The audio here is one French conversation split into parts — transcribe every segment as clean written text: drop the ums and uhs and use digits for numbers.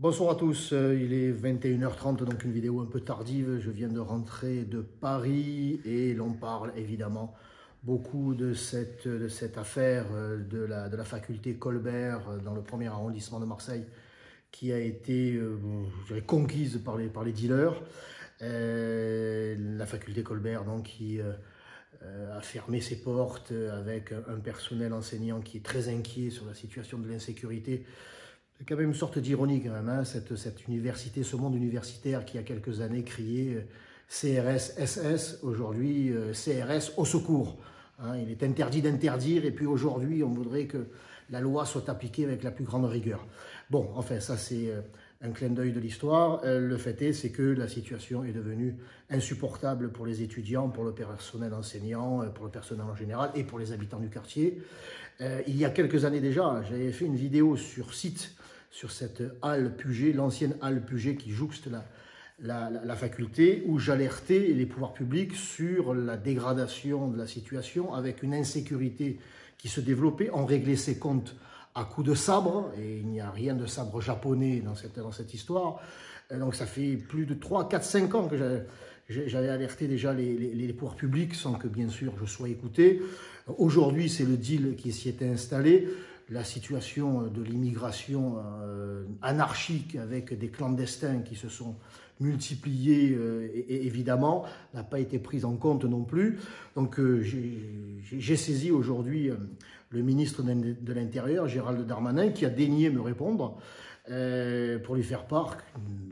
Bonsoir à tous, il est 21h30, donc une vidéo un peu tardive. Je viens de rentrer de Paris et l'on parle évidemment beaucoup de cette affaire de la faculté Colbert dans le premier arrondissement de Marseille qui a été je dirais, conquise par les dealers. La faculté Colbert donc, qui a fermé ses portes avec un personnel enseignant qui est très inquiet sur la situation de l'insécurité. C'est quand même une sorte d'ironie quand même, hein, cette université, ce monde universitaire qui il y a quelques années criait CRS SS, aujourd'hui CRS au secours. Hein, il est interdit d'interdire et puis aujourd'hui on voudrait que la loi soit appliquée avec la plus grande rigueur. Bon, enfin ça c'est un clin d'œil de l'histoire. Le fait est, c'est que la situation est devenue insupportable pour les étudiants, pour le personnel enseignant, pour le personnel en général et pour les habitants du quartier. Il y a quelques années déjà, j'avais fait une vidéo sur site sur cette halle Puget, l'ancienne halle Puget qui jouxte la faculté, où j'alertais les pouvoirs publics sur la dégradation de la situation avec une insécurité qui se développait. On réglait ses comptes à coups de sabre, et il n'y a rien de sabre japonais dans cette histoire. Donc ça fait plus de 3, 4, 5 ans que j'avais alerté déjà les pouvoirs publics sans que bien sûr je sois écouté. Aujourd'hui c'est le deal qui s'y était installé. La situation de l'immigration anarchique avec des clandestins qui se sont multipliés, et évidemment, n'a pas été prise en compte non plus. Donc j'ai saisi aujourd'hui le ministre de l'Intérieur, Gérald Darmanin, qui a daigné me répondre pour lui faire part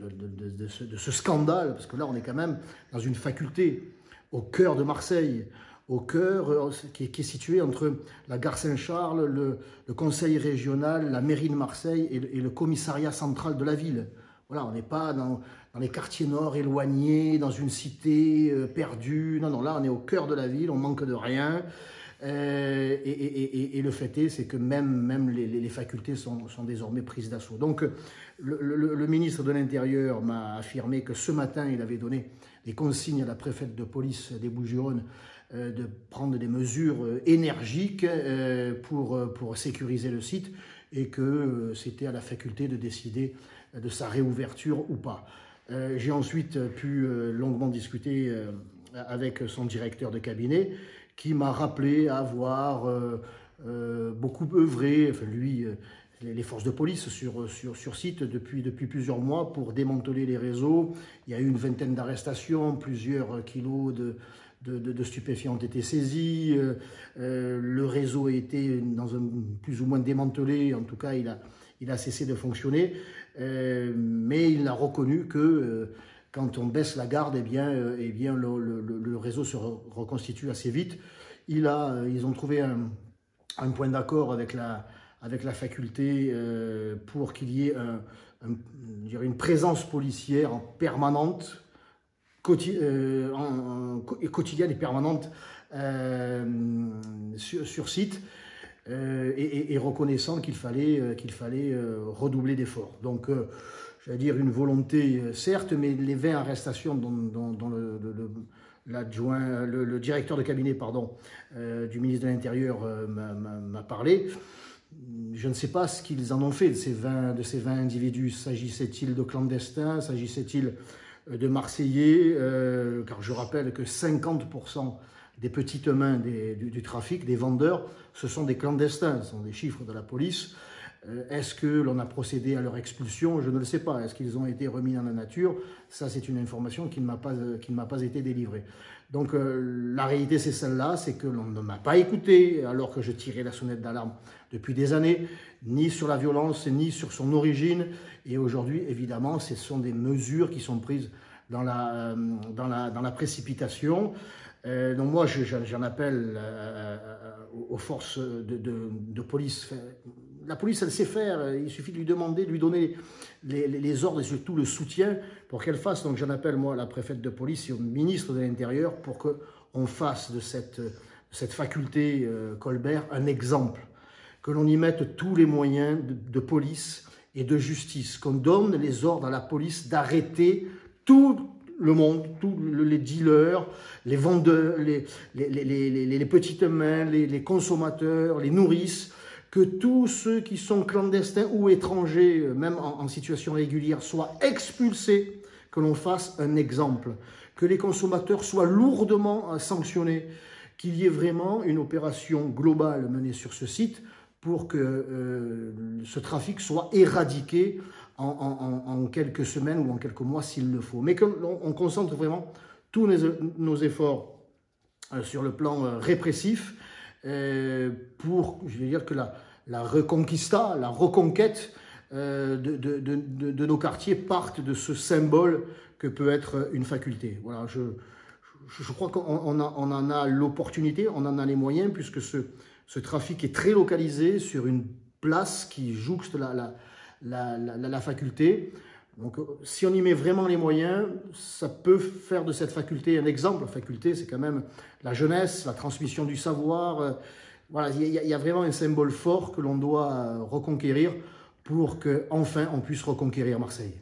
de ce scandale, parce que là on est quand même dans une faculté au cœur de Marseille, au cœur, qui est situé entre la gare Saint-Charles, le conseil régional, la mairie de Marseille et le commissariat central de la ville. Voilà, on n'est pas dans les quartiers nord éloignés, dans une cité perdue. Non, non, là on est au cœur de la ville, on manque de rien. Et le fait est, c'est que même les facultés sont désormais prises d'assaut. Donc le ministre de l'Intérieur m'a affirmé que ce matin, il avait donné des consignes à la préfète de police des Bouches-du-Rhône de prendre des mesures énergiques pour sécuriser le site et que c'était à la faculté de décider de sa réouverture ou pas. J'ai ensuite pu longuement discuter avec son directeur de cabinet qui m'a rappelé avoir beaucoup œuvré, enfin lui, les forces de police sur site depuis plusieurs mois pour démanteler les réseaux. Il y a eu une vingtaine d'arrestations, plusieurs kilos de stupéfiants ont été saisis, le réseau a été plus ou moins démantelé, en tout cas il a cessé de fonctionner, mais il a reconnu que quand on baisse la garde, eh bien le réseau se reconstitue assez vite. Ils ont trouvé un point d'accord avec la faculté pour qu'il y ait une présence policière permanente, quotidienne et permanente sur site, et reconnaissant qu'il fallait redoubler d'efforts. Donc, j'allais dire une volonté, certes, mais les 20 arrestations dont le directeur de cabinet du ministre de l'Intérieur m'a parlé. Je ne sais pas ce qu'ils en ont fait de ces 20 individus. S'agissait-il de clandestins? S'agissait-il de Marseillais, car je rappelle que 50% des petites mains du trafic, des vendeurs, ce sont des clandestins, ce sont des chiffres de la police. Est-ce que l'on a procédé à leur expulsion? Je ne le sais pas. Est-ce qu'ils ont été remis dans la nature? Ça, c'est une information qui ne m'a pas été délivrée. Donc, la réalité, c'est celle-là, c'est que l'on ne m'a pas écouté alors que je tirais la sonnette d'alarme depuis des années, ni sur la violence, ni sur son origine. Et aujourd'hui, évidemment, ce sont des mesures qui sont prises dans la précipitation. Donc moi, j'en appelle aux forces de police. La police, elle sait faire, il suffit de lui demander, de lui donner les ordres et surtout le soutien pour qu'elle fasse. Donc j'en appelle, moi, à la préfète de police et au ministre de l'Intérieur pour qu'on fasse de cette faculté Colbert un exemple, que l'on y mette tous les moyens de police et de justice, qu'on donne les ordres à la police d'arrêter tout le monde, tous les dealers, les vendeurs, les petites mains, les consommateurs, les nourrices, que tous ceux qui sont clandestins ou étrangers, même en situation régulière, soient expulsés, que l'on fasse un exemple, que les consommateurs soient lourdement sanctionnés, qu'il y ait vraiment une opération globale menée sur ce site pour que ce trafic soit éradiqué en quelques semaines ou en quelques mois s'il le faut. Mais qu'on concentre vraiment tous nos efforts sur le plan répressif pour, je vais dire, que la reconquista, la reconquête de nos quartiers parte de ce symbole que peut être une faculté. Voilà, je crois qu'on en a l'opportunité, on en a les moyens, puisque ce trafic est très localisé sur une place qui jouxte la faculté. Donc, si on y met vraiment les moyens, ça peut faire de cette faculté un exemple. La faculté, c'est quand même la jeunesse, la transmission du savoir. Voilà, il y a vraiment un symbole fort que l'on doit reconquérir pour qu'enfin on puisse reconquérir Marseille.